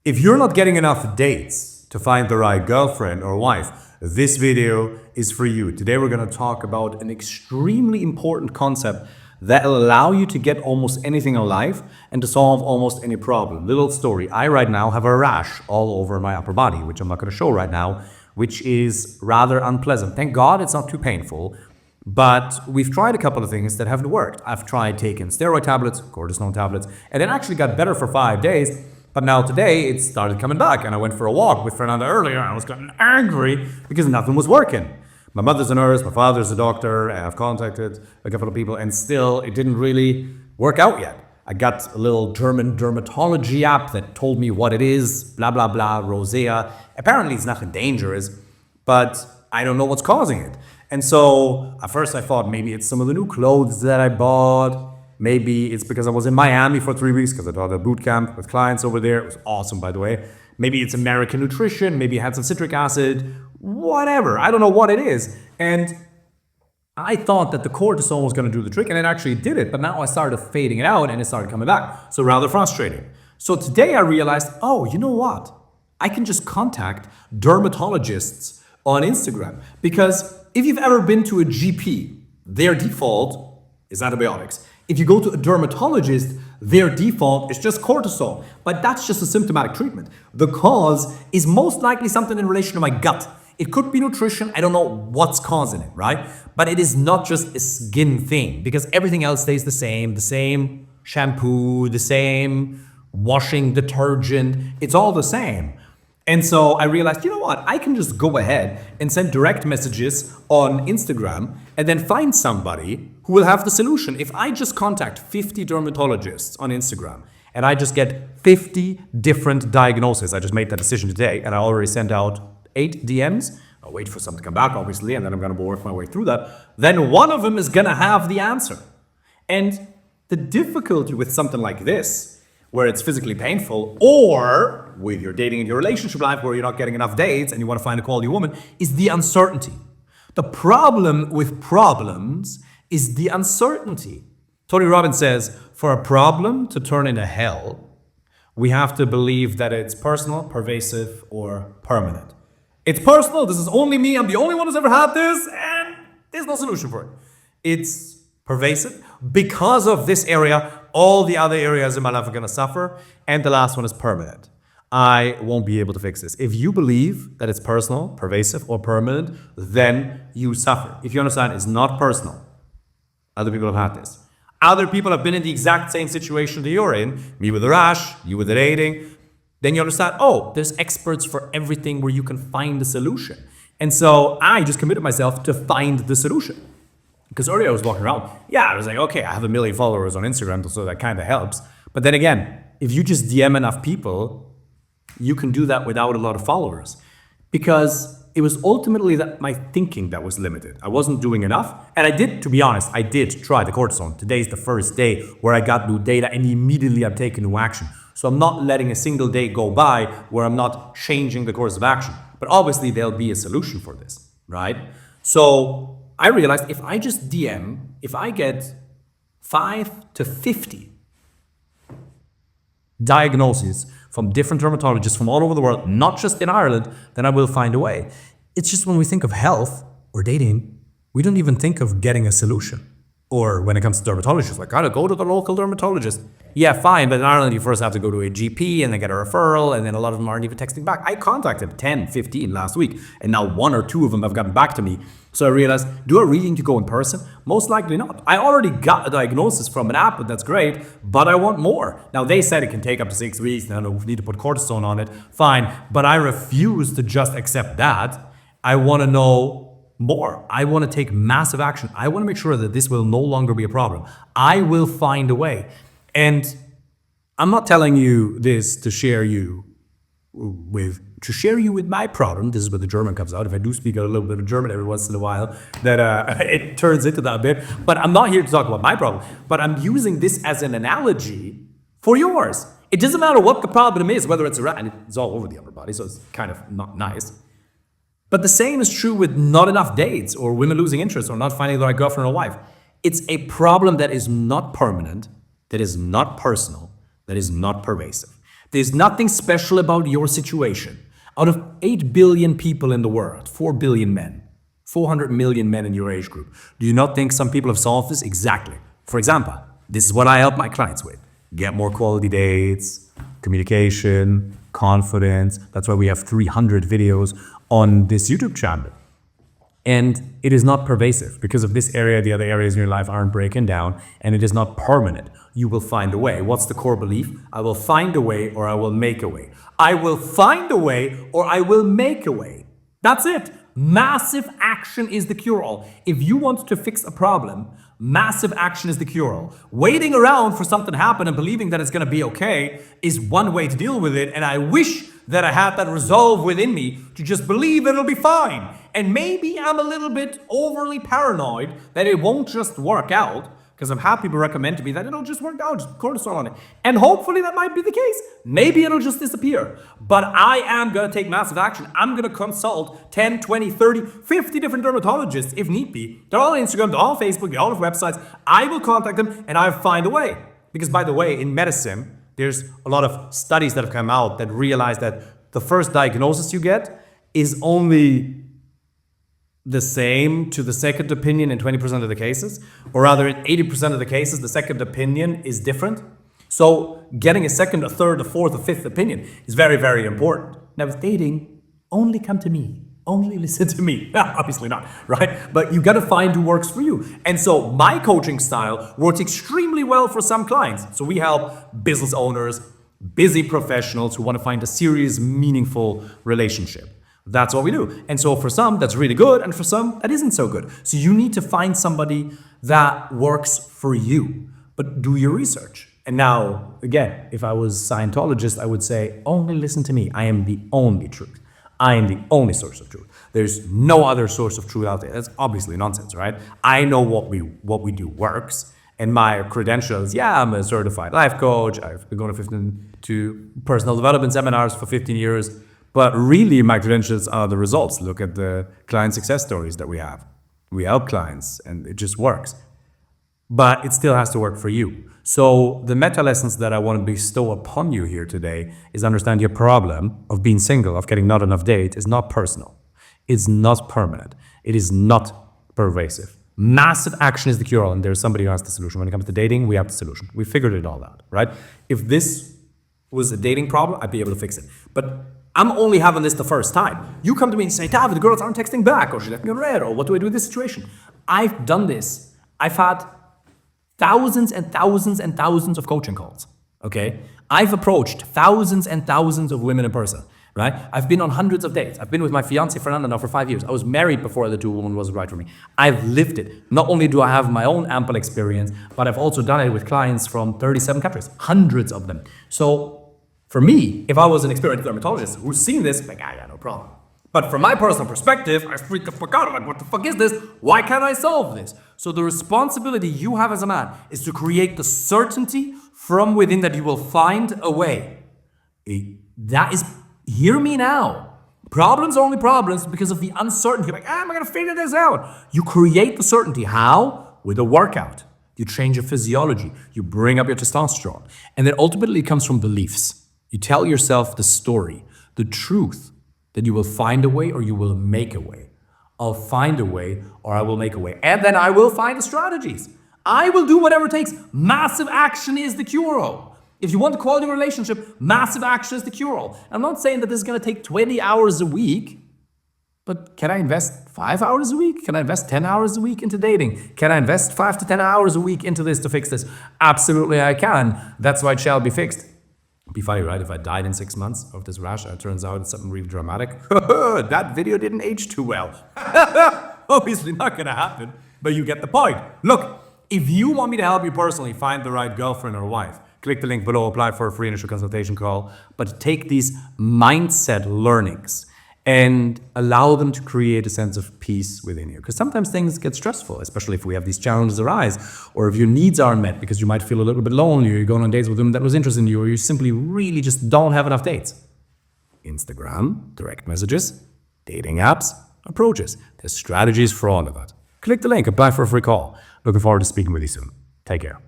If you're not getting enough dates to find the right girlfriend or wife, this video is for you. Today we're going to talk about an extremely important concept that will allow you to get almost anything in life and to solve almost any problem. Little story, I right now have a rash all over my upper body, which I'm not going to show right now, which is rather unpleasant. Thank God it's not too painful. But we've tried a couple of things that haven't worked. I've tried taking steroid tablets, cortisone tablets, and it actually got better for 5 days. But now today it started coming back, and I went for a walk with Fernanda earlier, and I was getting angry because nothing was working. My mother's a nurse, my father's a doctor, and I've contacted a couple of people, and still it didn't really work out yet. I got a little German dermatology app that told me what it is, blah, blah, blah, rosea. Apparently it's nothing dangerous, but I don't know what's causing it. And so at first I thought maybe it's some of the new clothes that I bought. Maybe it's because I was in Miami for 3 weeks because I taught a boot camp with clients over there. It was awesome, by the way. Maybe it's American nutrition. Maybe it had some citric acid, whatever. I don't know what it is. And I thought that the cortisone was going to do the trick, and it actually did it. But now I started fading it out and it started coming back. So rather frustrating. So today I realized, oh, you know what? I can just contact dermatologists on Instagram, because if you've ever been to a GP, their default is antibiotics. If you go to a dermatologist, their default is just cortisone, but that's just a symptomatic treatment. The cause is most likely something in relation to my gut. It could be nutrition, I don't know what's causing it, right? But it is not just a skin thing, because everything else stays the same shampoo, the same washing detergent, it's all the same. And so I realized, you know what? I can just go ahead and send direct messages on Instagram and then find somebody who will have the solution. If I just contact 50 dermatologists on Instagram and I just get 50 different diagnoses, I just made that decision today and I already sent out 8 DMs. I'll wait for some to come back, obviously, and then I'm going to work my way through that. Then one of them is going to have the answer. And the difficulty with something like this, where it's physically painful, or with your dating and your relationship life where you're not getting enough dates and you want to find a quality woman, is the uncertainty. The problem with problems is the uncertainty. Tony Robbins says, for a problem to turn into hell, we have to believe that it's personal, pervasive, or permanent. It's personal, this is only me, I'm the only one who's ever had this, and there's no solution for it. It's pervasive. Because of this area, all the other areas in my life are going to suffer. And the last one is permanent. I won't be able to fix this. If you believe that it's personal, pervasive, or permanent, then you suffer. If you understand it's not personal, other people have had this. Other people have been in the exact same situation that you're in, me with a rash, you with the dating. Then you understand, oh, there's experts for everything where you can find the solution. And so I just committed myself to find the solution. Because earlier I was walking around, I was like, okay, I have 1 million followers on Instagram, so that kind of helps. But then again, if you just DM enough people, you can do that without a lot of followers. Because it was ultimately that my thinking that was limited. I wasn't doing enough. And I did, to be honest, I did try the cortisone. Today's the first day where I got new data and immediately I'm taking new action. So I'm not letting a single day go by where I'm not changing the course of action. But obviously there'll be a solution for this, right? So I realized if I just DM, if I get 5 to 50 diagnoses from different dermatologists from all over the world, not just in Ireland, then I will find a way. It's just when we think of health or dating, we don't even think of getting a solution. Or when it comes to dermatologists, like, gotta go to the local dermatologist. Yeah, fine, but in Ireland, you first have to go to a GP and then get a referral, and then a lot of them aren't even texting back. I contacted 10, 15 last week, and now 1 or 2 of them have gotten back to me. So I realized, do I really need to go in person? Most likely not. I already got a diagnosis from an app, but that's great, but I want more. Now, they said it can take up to 6 weeks, and I need to put cortisone on it. Fine, but I refuse to just accept that. I want to know more. I want to take massive action. I want to make sure that this will no longer be a problem. I will find a way. And I'm not telling you this to share you with my problem. This is where the German comes out. If I do speak a little bit of German every once in a while, that it turns into that bit. But I'm not here to talk about my problem. But I'm using this as an analogy for yours. It doesn't matter what the problem is, whether it's a rat, and it's all over the upper body, so it's kind of not nice. But the same is true with not enough dates or women losing interest or not finding the right girlfriend or wife. It's a problem that is not permanent, that is not personal, that is not pervasive. There's nothing special about your situation. Out of 8 billion people in the world, 4 billion men, 400 million men in your age group, do you not think some people have solved this? Exactly. For example, this is what I help my clients with. Get more quality dates, communication, confidence. That's why we have 300 videos on this YouTube channel. And it is not pervasive because of this area. The other areas in your life aren't breaking down, and it is not permanent. You will find a way. What's the core belief? I will find a way or I will make a way. I will find a way or I will make a way. That's it. Massive action is the cure-all. If you want to fix a problem, massive action is the cure-all. Waiting around for something to happen and believing that it's going to be okay is one way to deal with it. And I wish that I had that resolve within me to just believe it'll be fine. And maybe I'm a little bit overly paranoid that it won't just work out, because I've had people recommend to me that it'll just work out, just cortisol on it. And hopefully that might be the case. Maybe it'll just disappear. But I am going to take massive action. I'm going to consult 10, 20, 30, 50 different dermatologists if need be. They're all on Instagram, they're all on Facebook, they're all on websites. I will contact them and I'll find a way. Because by the way, in medicine, there's a lot of studies that have come out that realize that the first diagnosis you get is only the same to the second opinion in 20% of the cases, or rather in 80% of the cases, the second opinion is different. So getting a second, a third, a fourth, a fifth opinion is very, very important. Now with dating, only come to me. Only listen to me. Obviously not, right? But you gotta find who works for you. And so my coaching style works extremely well for some clients. So we help business owners, busy professionals who wanna find a serious, meaningful relationship. That's what we do. And so for some, that's really good, and for some, that isn't so good. So you need to find somebody that works for you, but do your research. And now, again, if I was a Scientologist, I would say, only listen to me. I am the only truth. I am the only source of truth. There's no other source of truth out there. That's obviously nonsense, right? I know what we do works. And my credentials, yeah, I'm a certified life coach. I've been going to personal development seminars for 15 years. But really, my credentials are the results. Look at the client success stories that we have. We help clients, and it just works. But it still has to work for you. So the meta lessons that I want to bestow upon you here today is understand your problem of being single, of getting not enough date, is not personal. It's not permanent. It is not pervasive. Massive action is the cure-all, and there's somebody who has the solution. When it comes to dating, we have the solution. We figured it all out, right? If this was a dating problem, I'd be able to fix it. But I'm only having this the first time. You come to me and say, David, the girls aren't texting back, or she left me on red, or what do I do in this situation? I've done this. I've had thousands and thousands and thousands of coaching calls, okay? I've approached thousands and thousands of women in person, right? I've been on hundreds of dates. I've been with my fiance Fernanda now for 5 years. I was married before the two women was right for me. I've lived it. Not only do I have my own ample experience, but I've also done it with clients from 37 countries, hundreds of them. So for me, if I was an experienced dermatologist who's seen this, like, I got no problem. But from my personal perspective, I freak the fuck out. Like, what the fuck is this? Why can't I solve this? So the responsibility you have as a man is to create the certainty from within that you will find a way. That is, hear me now. Problems are only problems because of the uncertainty. Like, am I gonna figure this out? You create the certainty. How? With a workout. You change your physiology. You bring up your testosterone. And then ultimately it comes from beliefs. You tell yourself the story, the truth, that you will find a way or you will make a way. I'll find a way or I will make a way. And then I will find the strategies. I will do whatever it takes. Massive action is the cure-all. If you want a quality relationship, massive action is the cure-all. I'm not saying that this is going to take 20 hours a week, but can I invest 5 hours a week? Can I invest 10 hours a week into dating? Can I invest 5 to 10 hours a week into this to fix this? Absolutely I can. That's why it shall be fixed. Be funny, right? If I died in 6 months of this rash, it turns out it's something really dramatic. That video didn't age too well. Obviously not gonna happen, but you get the point. Look, if you want me to help you personally find the right girlfriend or wife, click the link below, apply for a free initial consultation call, but take these mindset learnings and allow them to create a sense of peace within you. Because sometimes things get stressful, especially if we have these challenges arise, or if your needs aren't met because you might feel a little bit lonely, or you're going on dates with them that was interested in you, or you simply really just don't have enough dates. Instagram, direct messages, dating apps, approaches. There's strategies for all of that. Click the link, apply for a free call. Looking forward to speaking with you soon. Take care.